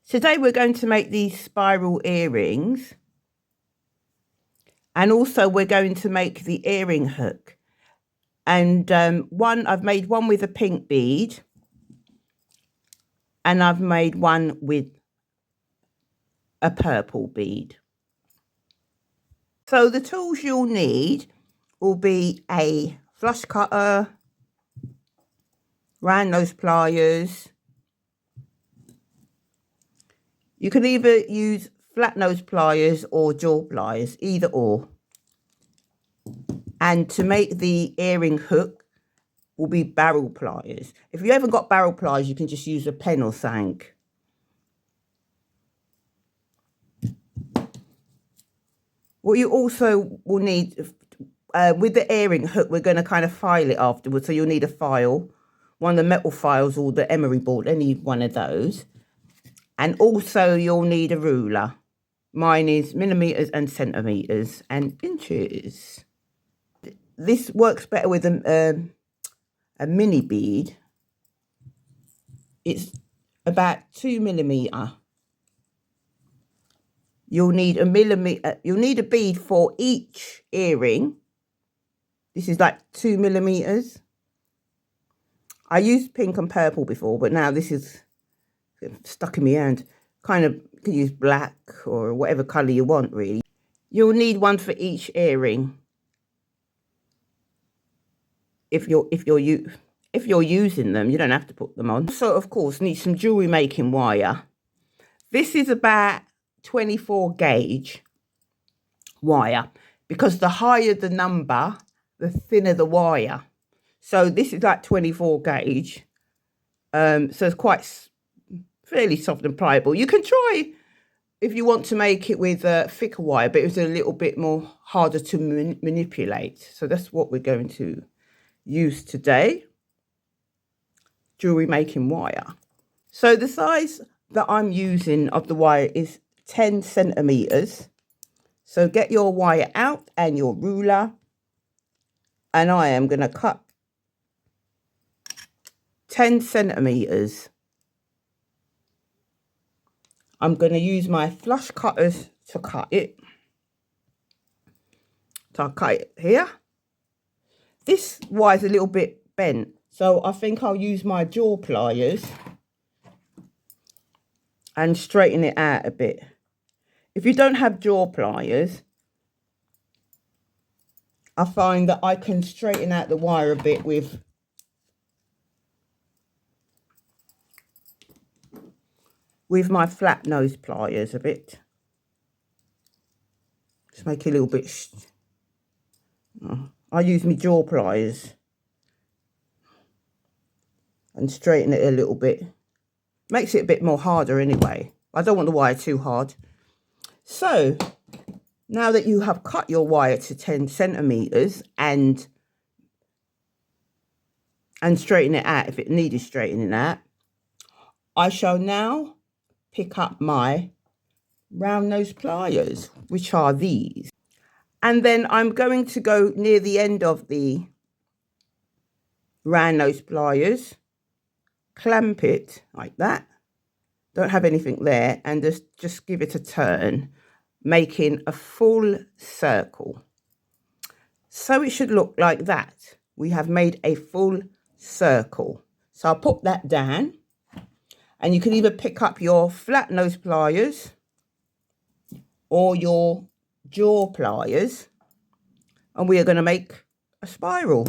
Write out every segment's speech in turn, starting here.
Today we're going to make these spiral earrings, and also we're going to make the earring hook. And I've made one with a pink bead, and I've made one with a purple bead. So the tools you'll need will be a flush cutter, round nose pliers. You can either use flat nose pliers or jaw pliers, either or. And to make the earring hook will be barrel pliers. If you haven't got barrel pliers, you can just use a pen or something. What you also will need, with the earring hook, we're going to kind of file it afterwards. So you'll need a file, one of the metal files or the emery board, any one of those. And also you'll need a ruler. Mine is millimeters and centimeters and inches. This works better with a mini bead. It's about 2 millimeter. You'll need you'll need a bead for each earring. This is like 2 millimeters. I used pink and purple before, but now this is stuck in my hand. Kind of, you can use black or whatever colour you want, really. You'll need one for each earring. If you're using them, you don't have to put them on. So of course, need some jewellery making wire. This is about 24 gauge wire, because the higher the number, the thinner the wire. So this is like 24 gauge. So it's quite fairly soft and pliable. You can try if you want to make it with thicker wire, but it's a little bit more harder to manipulate. So that's what we're going to use today. Jewellery making wire. So the size that I'm using of the wire is 10 centimeters. So get your wire out and your ruler, and I am going to cut 10 centimeters. I'm going to use my flush cutters to cut it. So I'll cut it here. This wire is a little bit bent, so I think I'll use my jaw pliers and straighten it out a bit. If you don't have jaw pliers, I find that I can straighten out the wire a bit with my flat nose pliers a bit. Just make it a little bit. I use my jaw pliers and straighten it a little bit. Makes it a bit more harder anyway. I don't want the wire too hard. So now that you have cut your wire to 10 centimeters and straighten it out if it needed straightening out, I shall now pick up my round nose pliers, which are these. And then I'm going to go near the end of the round nose pliers, clamp it like that. Don't have anything there, and just give it a turn, making a full circle. So it should look like that. We have made a full circle. So I'll put that down, and you can either pick up your flat nose pliers or your jaw pliers, and we are going to make a spiral.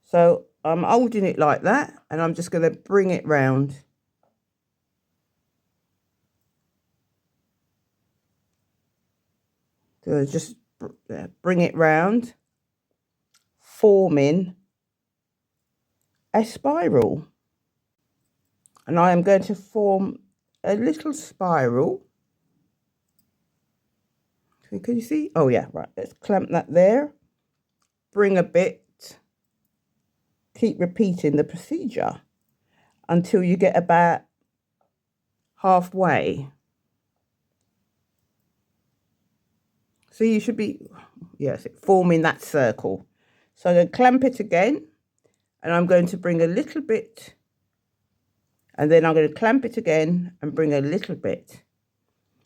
So I'm holding it like that, and I'm just going to bring it round. So just bring it round, forming a spiral. And I am going to form a little spiral. Can you see? Oh yeah, right. Let's clamp that there. Bring a bit. Keep repeating the procedure until you get about halfway. So you should be, yes, forming that circle. So I'm going to clamp it again, and I'm going to bring a little bit And then I'm going to clamp it again and bring a little bit.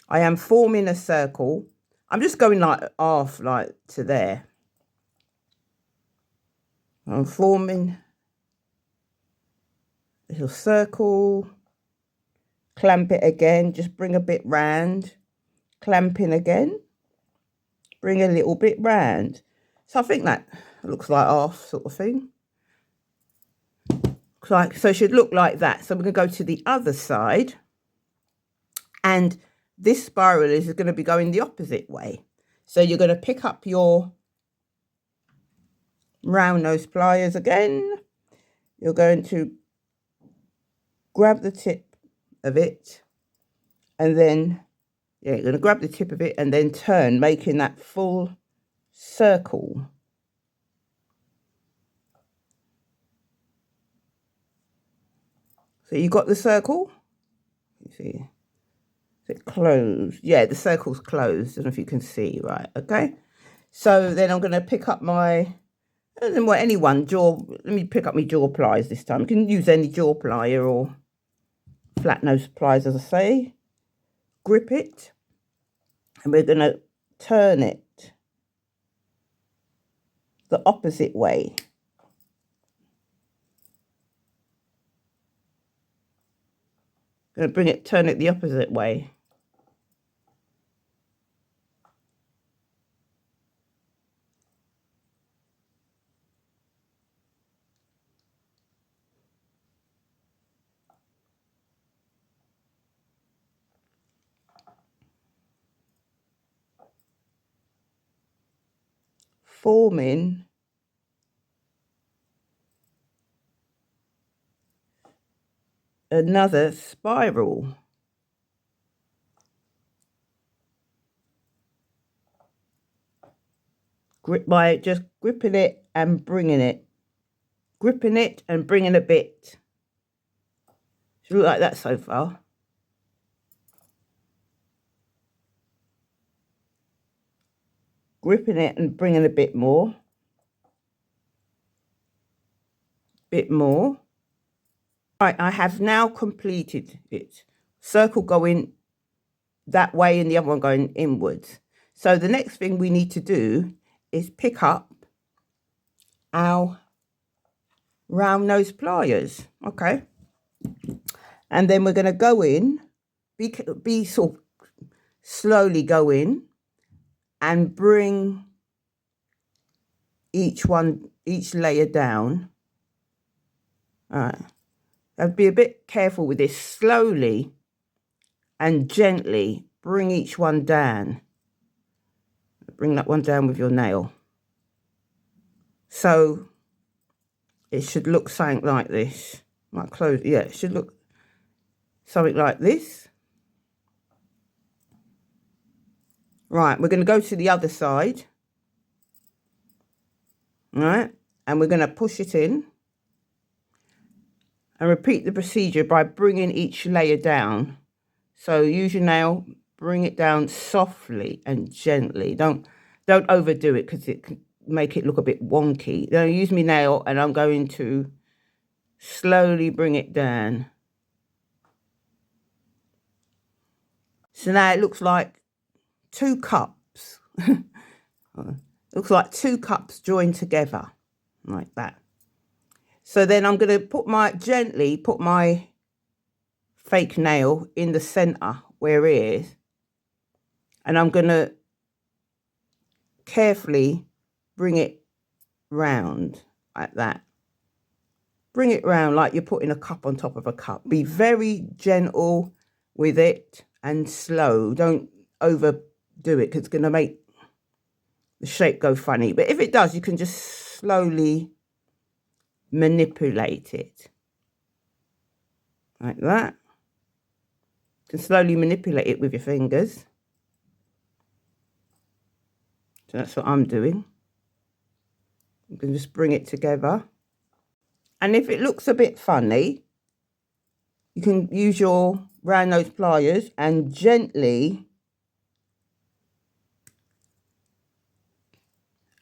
I am forming a circle. I'm just going like half, like to there. I'm forming a little circle. Clamp it again, just bring a bit round. Clamping again, bring a little bit round. So I think that looks like half sort of thing. Like, so it should look like that. So we're going to go to the other side, and this spiral is going to be going the opposite way. So you're going to pick up your round nose pliers again. You're going to grab the tip of it, and then you're going to grab the tip of it and then turn, making that full circle. So you got the circle? You see, is it closed? Yeah, the circle's closed. I don't know if you can see, right? Okay. So then I'm going to pick up my, let me pick up my jaw pliers this time. You can use any jaw plier or flat nose pliers, as I say. Grip it, and we're going to turn it the opposite way. Going to turn it the opposite way. Forming another spiral. By just gripping it and bringing it. Gripping it and bringing a bit. Should look like that so far. Gripping it and bringing a bit more. Bit more. Right, I have now completed it. Circle going that way and the other one going inwards. So the next thing we need to do is pick up our round nose pliers. Okay. And then we're going to go in, be sort of slowly go in and bring each layer down. All right. I'd be a bit careful with this. Slowly and gently bring each one down. Bring that one down with your nail. So it should look something like this. Might close. Yeah, it should look something like this. Right, we're going to go to the other side. All right, and we're going to push it in. And repeat the procedure by bringing each layer down. So use your nail, bring it down softly and gently. Don't overdo it because it can make it look a bit wonky. Then I use my nail and I'm going to slowly bring it down. So now it looks like 2 cups. Looks like 2 cups joined together like that. So then I'm going to gently put my fake nail in the center where it is. And I'm going to carefully bring it round like that. Bring it round like you're putting a cup on top of a cup. Be very gentle with it and slow. Don't overdo it because it's going to make the shape go funny. But if it does, you can just slowly manipulate it like that. You can slowly manipulate it with your fingers. So that's what I'm doing. You can just bring it together. And if it looks a bit funny, you can use your round nose pliers and gently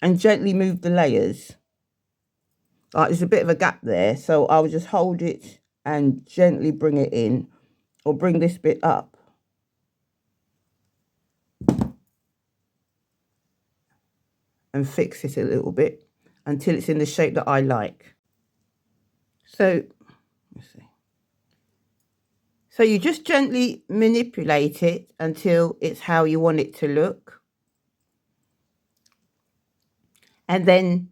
move the layers. Like there's a bit of a gap there, so I'll just hold it and gently bring it in, or bring this bit up. And fix it a little bit until it's in the shape that I like. So, let's see. So you just gently manipulate it until it's how you want it to look. And then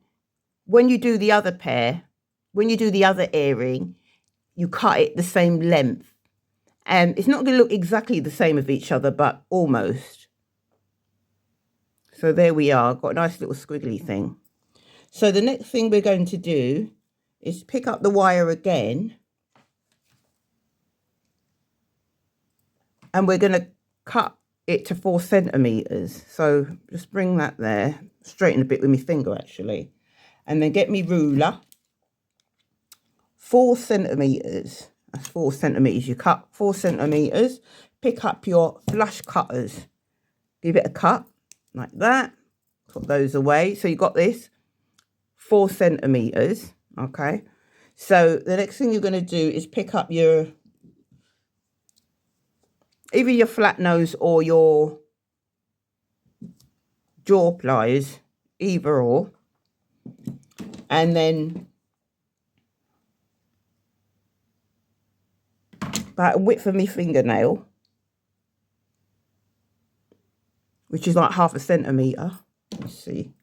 when you do the other pair, when you do the other earring, you cut it the same length. And it's not going to look exactly the same with each other, but almost. So there we are, got a nice little squiggly thing. So the next thing we're going to do is pick up the wire again. And we're going to cut it to 4 centimeters. So just bring that there, straighten a bit with my finger actually. And then get me ruler. 4 centimeters. That's 4 centimeters. You cut 4 centimeters. Pick up your flush cutters. Give it a cut like that. Put those away. So you got this 4 centimeters. Okay. So the next thing you're going to do is pick up your either your flat nose or your jaw pliers, either or, and then about a width of my fingernail, which is like 1/2 centimeter. Let's see.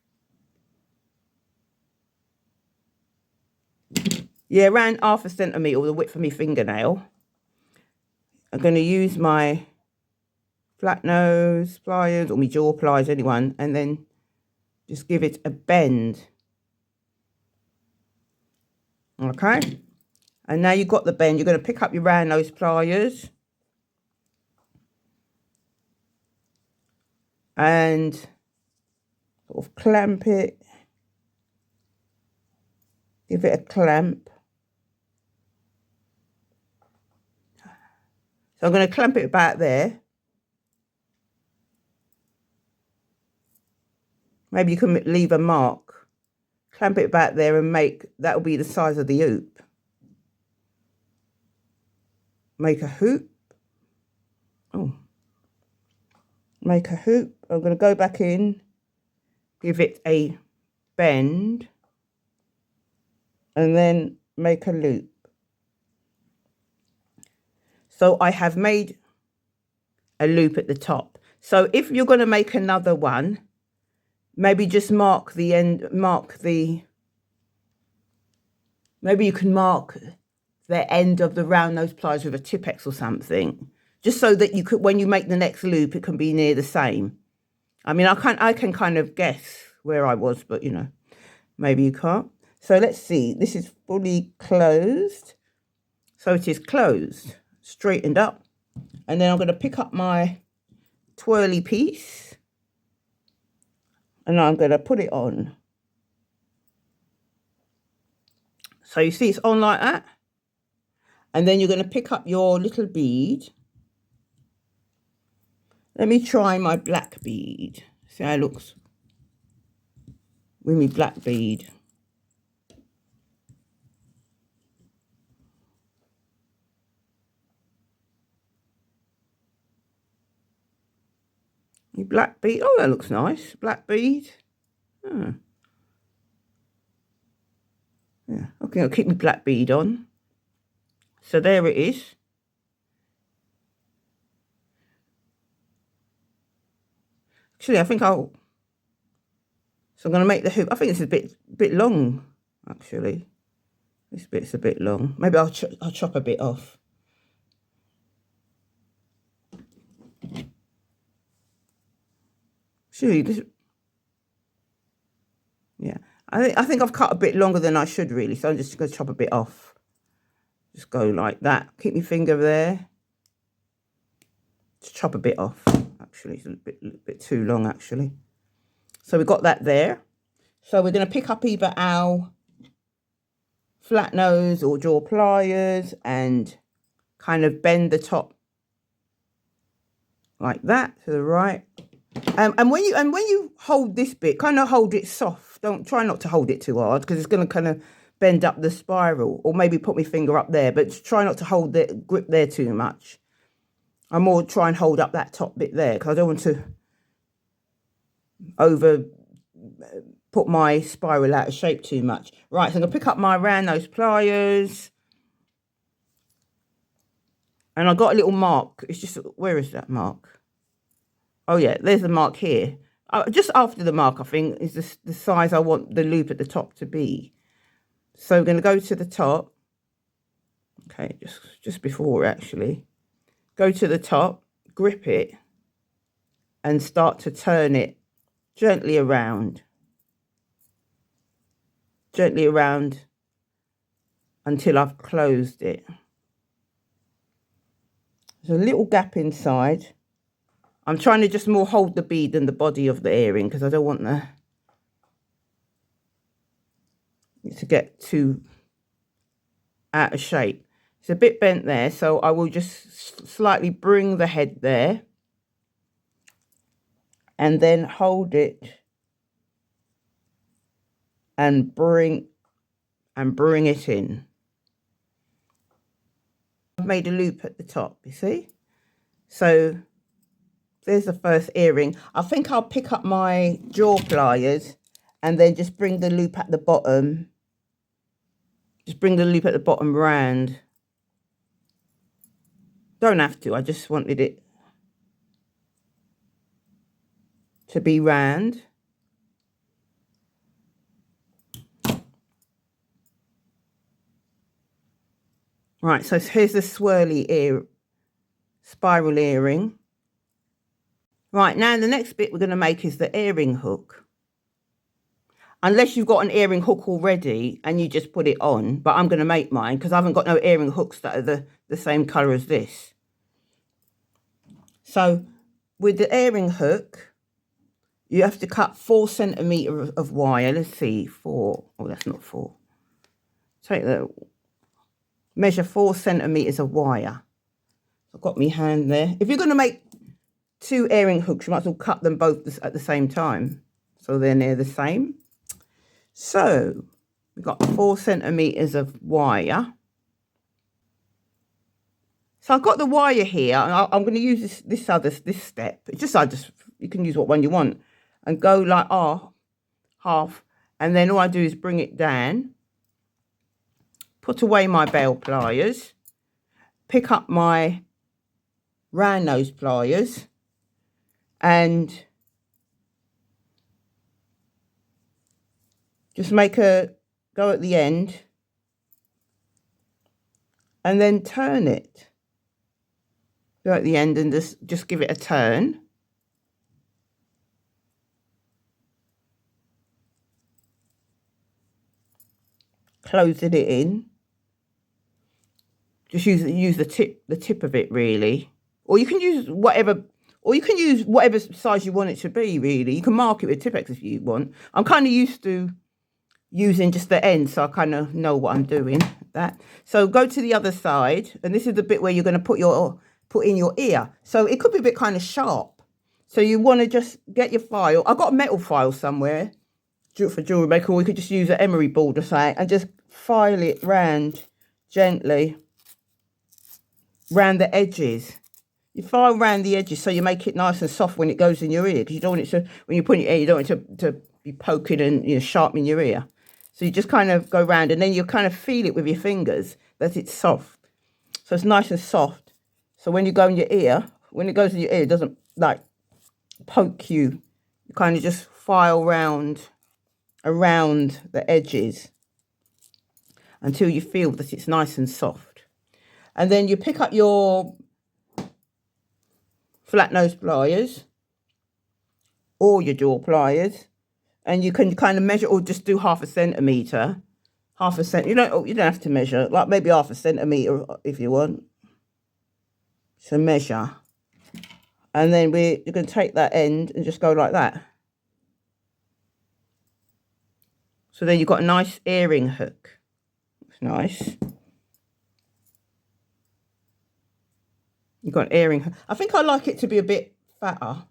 Yeah, around 1/2 centimeter, the width of my fingernail. I'm going to use my flat nose pliers or my jaw pliers, anyone, and then just give it a bend. Okay. And now you've got the bend, you're going to pick up your round nose pliers and sort of clamp it. Give it a clamp. So I'm going to clamp it about there. Maybe you can leave a mark. Clamp it about there and that will be the size of the hoop. Make a hoop. Oh. Make a hoop. I'm going to go back in. Give it a bend. And then make a loop. So I have made a loop at the top. So if you're going to make another one, maybe just mark the end, maybe you can mark the end of the round nose pliers with a Tipp-Ex or something, just so that you could, when you make the next loop, it can be near the same. I mean, I can kind of guess where I was, but you know, maybe you can't. So let's see, this is fully closed. So it is closed, straightened up. And then I'm going to pick up my twirly piece. And I'm going to put it on. So you see it's on like that. And then you're going to pick up your little bead. Let me try my black bead. See how it looks with my black bead. Your black bead. Oh, that looks nice. Black bead. Oh. Yeah, okay, I'll keep my black bead on. So there it is. Actually, I think so I'm going to make the hoop. I think it's a bit long, actually. This bit's a bit long. Maybe I'll chop a bit off. Surely this. Yeah, I think I've cut a bit longer than I should really, so I'm just going to chop a bit off. Just go like that. Keep my finger there. Just chop a bit off. Actually, it's a bit too long actually. So we've got that there. So we're going to pick up either our flat nose or jaw pliers and kind of bend the top like that to the right. And when you hold this bit, kind of hold it soft. Don't try not to hold it too hard because it's going to kind of bend up the spiral, or maybe put my finger up there, but try not to hold the grip there too much. I more try and hold up that top bit there because I don't want to put my spiral out of shape too much. Right, so I'm going to pick up my round nose pliers. And I got a little mark. It's just, where is that mark? Oh yeah, there's a mark here. Just after the mark, I think, is the size I want the loop at the top to be. So we're going to go to the top. Okay, just before actually. Go to the top, grip it, and start to turn it gently around. Gently around until I've closed it. There's a little gap inside. I'm trying to just more hold the bead than the body of the earring because I don't want it to get too out of shape. It's a bit bent there, so I will just slightly bring the head there and then hold it and bring it in. I've made a loop at the top, you see? So there's the first earring. I think I'll pick up my jaw pliers and then just bring the loop at the bottom. Just bring the loop at the bottom round. Don't have to, I just wanted it to be round. Right, so here's the swirly spiral earring. Right, now the next bit we're going to make is the earring hook. Unless you've got an earring hook already and you just put it on, but I'm going to make mine because I haven't got no earring hooks that are the same colour as this. So with the earring hook, you have to cut 4 centimetres of wire. Let's see, 4. Oh, that's not 4. Take the... Measure 4 centimetres of wire. I've got my hand there. If you're going to make 2 earring hooks, you might as well cut them both at the same time. So they're near the same. So we've got 4 centimetres of wire. So I've got the wire here, and I'm going to use this step. You can use what one you want, and go like half, and then all I do is bring it down. Put away my bell pliers, pick up my round nose pliers, and just make a go at the end and then turn it. Go at the end and just give it a turn. Closing it in. Just use the tip of it really, or you can use whatever size you want it to be. Really, you can mark it with Tipp-Ex if you want. I'm kind of used to using just the end, so I kind of know what I'm doing. So go to the other side, and this is the bit where you're going to put in your ear. So it could be a bit kind of sharp. So you want to just get your file. I've got a metal file somewhere for jewellery making, or you could just use an emery board or something and just file it round gently. Round the edges. You file round the edges so you make it nice and soft when it goes in your ear, because you don't want it to, when you put it in your ear, you don't want it to be poking and sharpening your ear. So you just kind of go round, and then you kind of feel it with your fingers that it's soft. So it's nice and soft. So when you go in your ear, when it goes in your ear, it doesn't like poke you. You kind of just file round around the edges until you feel that it's nice and soft. And then you pick up your flat nose pliers or your jaw pliers, and you can kind of measure, or just do 1/2 centimetre. 1/2 cent. You don't have to measure, like maybe 1/2 centimetre if you want. So measure, and then you're going to take that end and just go like that. So then you've got a nice earring hook. It's nice. You've got an earring hook. I think I like it to be a bit fatter.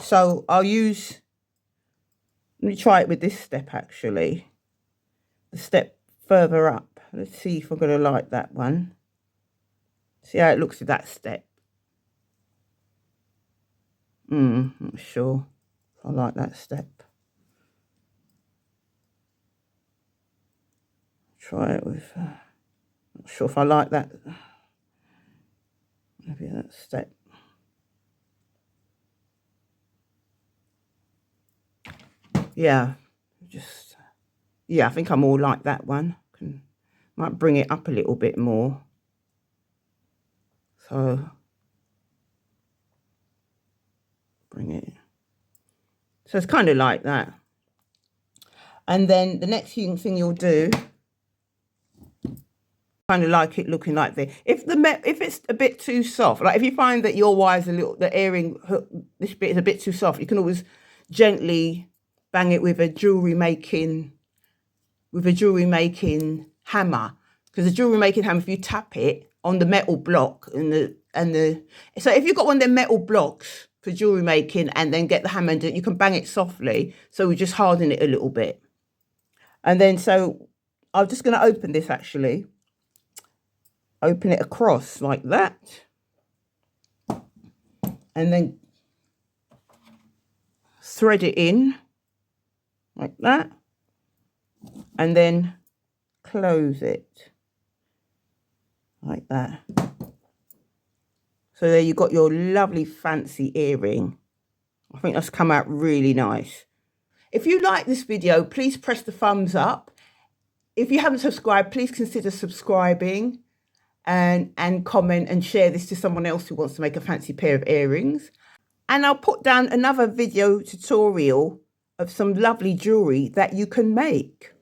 So I'll use, let me try it with this step actually. The step further up. Let's see if I'm going to like that one. See how it looks with that step. Not sure if I like that step. Try it with, not sure if I like that. Maybe that step. Yeah, I think I'm all like that one. Might bring it up a little bit more. So, bring it. So it's kind of like that. And then the next thing you'll do, kind of like it looking like this. If it's a bit too soft, like if you find that your wire's the earring hook, this bit is a bit too soft, you can always gently bang it with a jewellery making hammer. Because the jewellery making hammer, if you tap it on the metal block so if you've got one of them metal blocks for jewellery making and then get the hammer and you can bang it softly. So we just harden it a little bit. And then so I'm just going to open this actually. Open it across like that. And then thread it in like that. And then close it like that. So there you got your lovely fancy earring. I think that's come out really nice. If you like this video, please press the thumbs up. If you haven't subscribed, please consider subscribing and comment and share this to someone else who wants to make a fancy pair of earrings. And I'll put down another video tutorial of some lovely jewellery that you can make.